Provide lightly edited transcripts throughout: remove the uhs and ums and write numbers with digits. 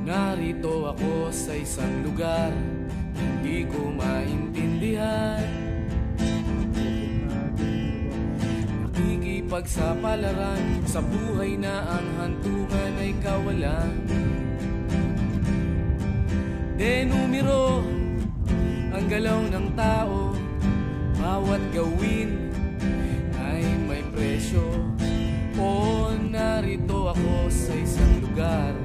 Narito ako sa isang lugar, hindi ko maintindihan. Nakikipagsapalaran sa buhay na ang hantungan ay kawalan. Denumero ang galaw ng tao, bawat gawin ay may presyo. O narito ako sa isang lugar,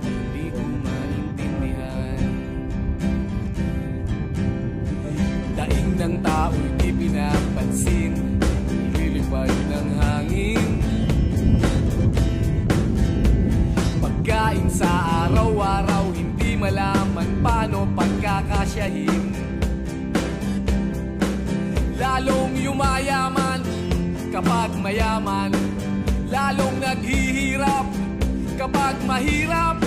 hindi ko maintindihan. Daing ng tao'y di pinapansin, lilipad ng hangin. Pagkain sa araw-araw, hindi malaman paano pagkakasyahin. Lalong yumayaman kapag mayaman, lalong naghihirap kapag mahirap.